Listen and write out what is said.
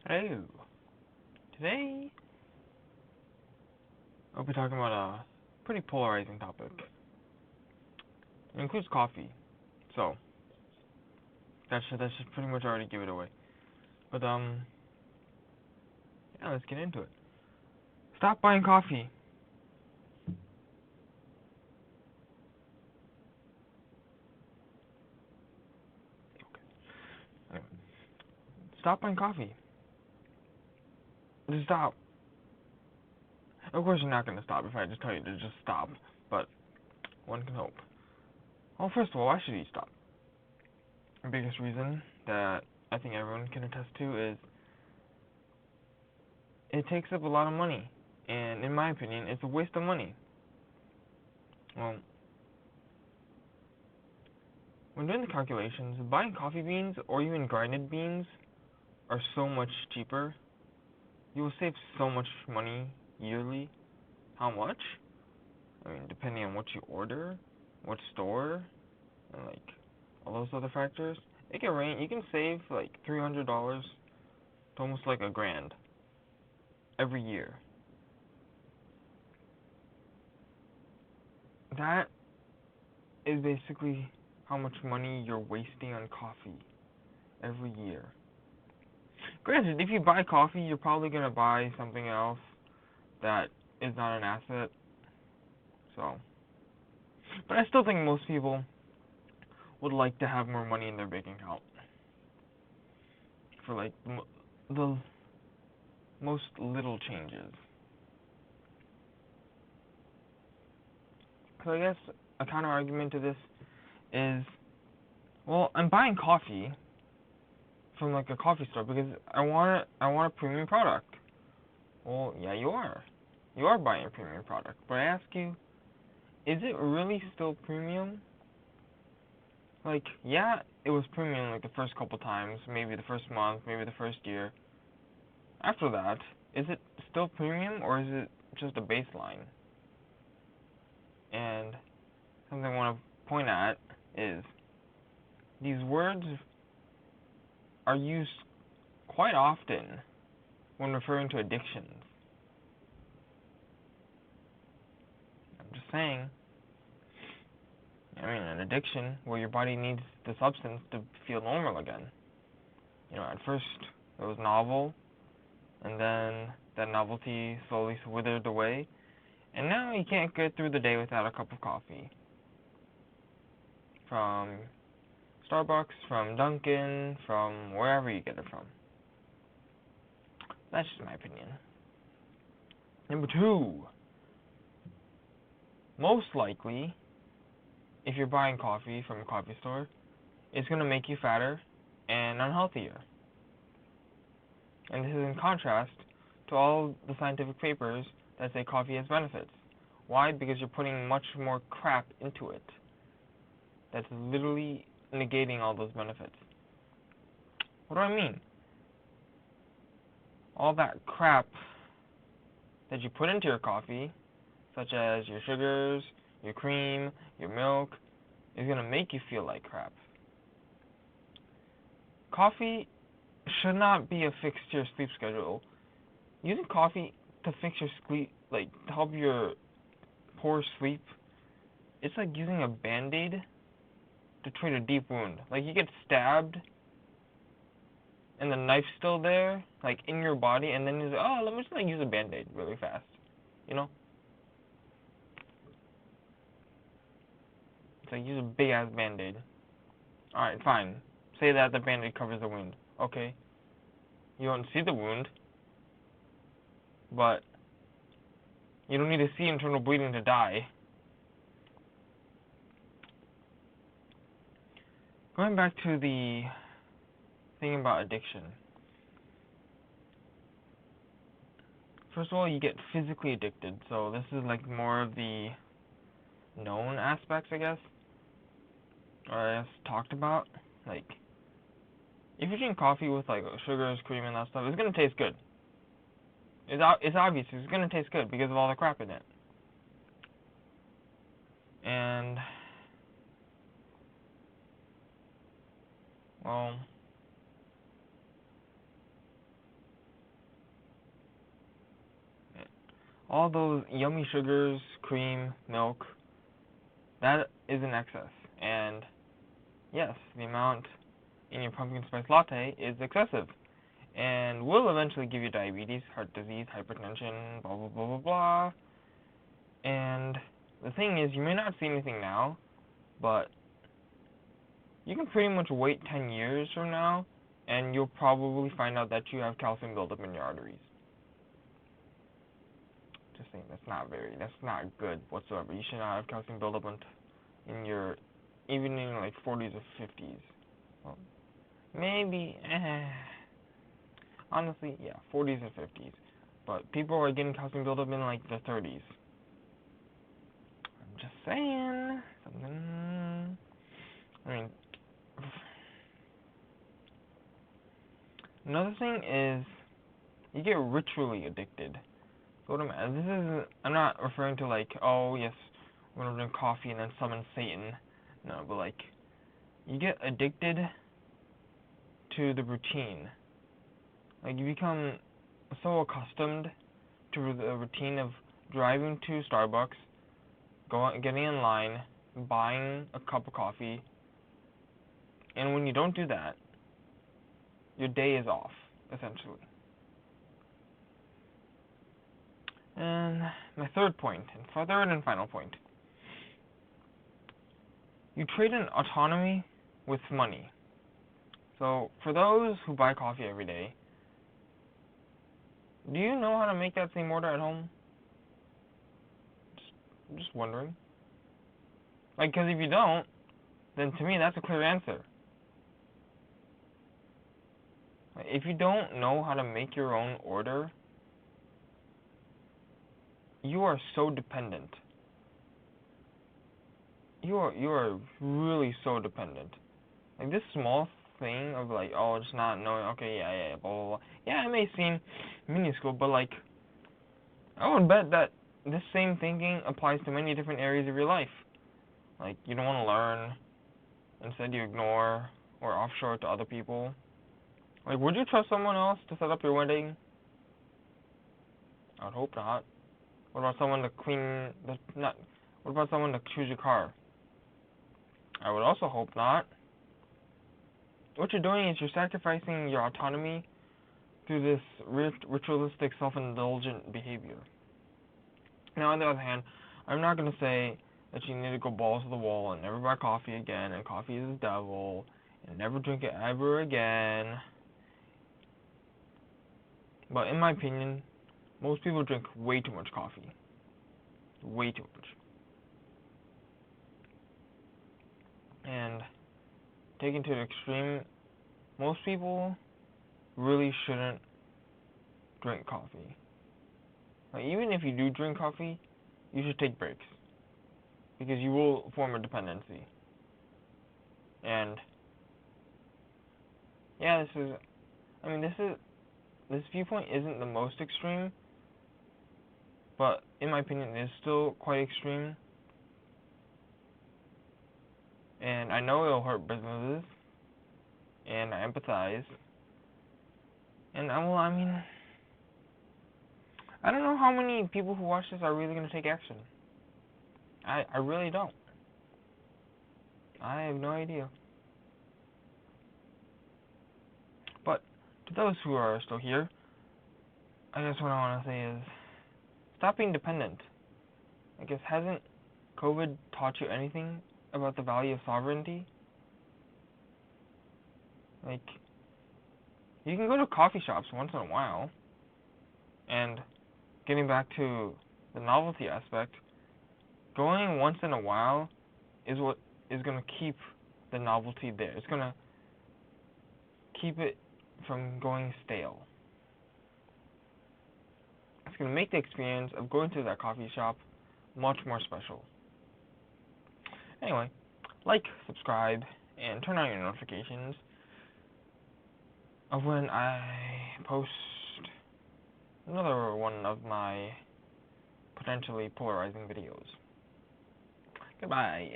Hello. Today, I'll be talking about a pretty polarizing topic. It includes coffee, so that should pretty much already give it away. But yeah, let's get into it. Stop buying coffee. Anyway, stop buying coffee. Just stop. Of course, you're not gonna stop if I just tell you to just stop, but one can hope. Well, first of all, why should you stop? The biggest reason that I think everyone can attest to is it takes up a lot of money, and in my opinion, it's a waste of money. Well, when doing the calculations, buying coffee beans or even grinded beans are so much cheaper. You will save so much money yearly. How much? I mean, depending on what you order, what store, and like all those other factors, it can range. You can save like $300 to almost like a grand every year. That is basically how much money you're wasting on coffee every year. Granted, if you buy coffee, you're probably gonna buy something else that is not an asset. So, but I still think most people would like to have more money in their bank account for like the most little changes. So I guess a counter argument to this is, well, I'm buying coffee from like a coffee store because I want a premium product. Well, yeah, you are. You are buying a premium product. But I ask you, is it really still premium? Like, yeah, it was premium like the first couple times, maybe the first month, maybe the first year. After that, is it still premium or is it just a baseline? And something I want to point at is these words are used quite often when referring to addictions. I'm just saying, I mean, an addiction where your body needs the substance to feel normal again. You know, at first it was novel, and then that novelty slowly withered away, and now you can't get through the day without a cup of coffee. From Starbucks, from Dunkin', from wherever you get it from. That's just my opinion. Number two, most likely, if you're buying coffee from a coffee store, it's going to make you fatter and unhealthier. And this is in contrast to all the scientific papers that say coffee has benefits. Why? Because you're putting much more crap into it. That's literally negating all those benefits. What do I mean? All that crap that you put into your coffee, such as your sugars, your cream, your milk, is going to make you feel like crap. Coffee should not be a fixed to your sleep schedule. Using coffee to fix your sleep, like to help your poor sleep, it's like using a band-aid to treat a deep wound. Like you get stabbed and the knife's still there, like in your body, and then you're like, oh, let me just like use a band-aid really fast. You know? It's like use a big ass band-aid. Alright, fine. Say that the band-aid covers the wound. Okay. You don't see the wound, but you don't need to see internal bleeding to die. Going back to the thing about addiction. First of all, you get physically addicted, so this is like more of the known aspects, I guess, or I guess talked about. Like, if you drink coffee with like sugars, cream, and that stuff, it's gonna taste good. It's obvious it's gonna taste good because of all the crap in it. And well, all those yummy sugars, cream, milk, that is in excess. And yes, the amount in your pumpkin spice latte is excessive and will eventually give you diabetes, heart disease, hypertension, blah blah blah blah blah. And the thing is, you may not see anything now, but you can pretty much wait 10 years from now and you'll probably find out that you have calcium buildup in your arteries. Just saying, that's not good whatsoever. You should not have calcium buildup in your, even in your like 40s or 50s. Well, maybe, honestly, yeah, 40s and 50s. But people are getting calcium buildup in like the 30s. I'm just saying, something, I mean, another thing is, you get ritually addicted. So what I'm not referring to like, oh yes, we're gonna drink coffee and then summon Satan. No, but like, you get addicted to the routine. Like, you become so accustomed to the routine of driving to Starbucks, getting in line, buying a cup of coffee, and when you don't do that, your day is off, essentially. And my third and final point. You trade in autonomy with money. So, for those who buy coffee every day, do you know how to make that same order at home? Just wondering. Like, because if you don't, then to me that's a clear answer. If you don't know how to make your own order, you are so dependent. You are really so dependent. Like, this small thing of like, oh, just not knowing, okay, yeah, blah, blah, blah. Yeah, it may seem minuscule, but like, I would bet that this same thinking applies to many different areas of your life. Like, you don't want to learn, instead you ignore or offshore to other people. Like, would you trust someone else to set up your wedding? I would hope not. What about someone to what about someone to choose your car? I would also hope not. What you're doing is you're sacrificing your autonomy through this ritualistic, self-indulgent behavior. Now, on the other hand, I'm not going to say that you need to go balls to the wall and never buy coffee again, and coffee is the devil, and never drink it ever again. But in my opinion, most people drink way too much coffee. Way too much. And taken to the extreme, most people really shouldn't drink coffee. Like, even if you do drink coffee, you should take breaks, because you will form a dependency. And yeah, this viewpoint isn't the most extreme, but in my opinion, it is still quite extreme. And I know it'll hurt businesses, and I empathize. And I don't know how many people who watch this are really going to take action. I really don't. I have no idea. But to those who are still here, I guess what I want to say is, stop being dependent. I guess, hasn't COVID taught you anything about the value of sovereignty? Like, you can go to coffee shops once in a while, and getting back to the novelty aspect, going once in a while is what is going to keep the novelty there. It's going to keep it from going stale. It's going to make the experience of going to that coffee shop much more special. Anyway, like, subscribe, and turn on your notifications of when I post another one of my potentially polarizing videos. Goodbye.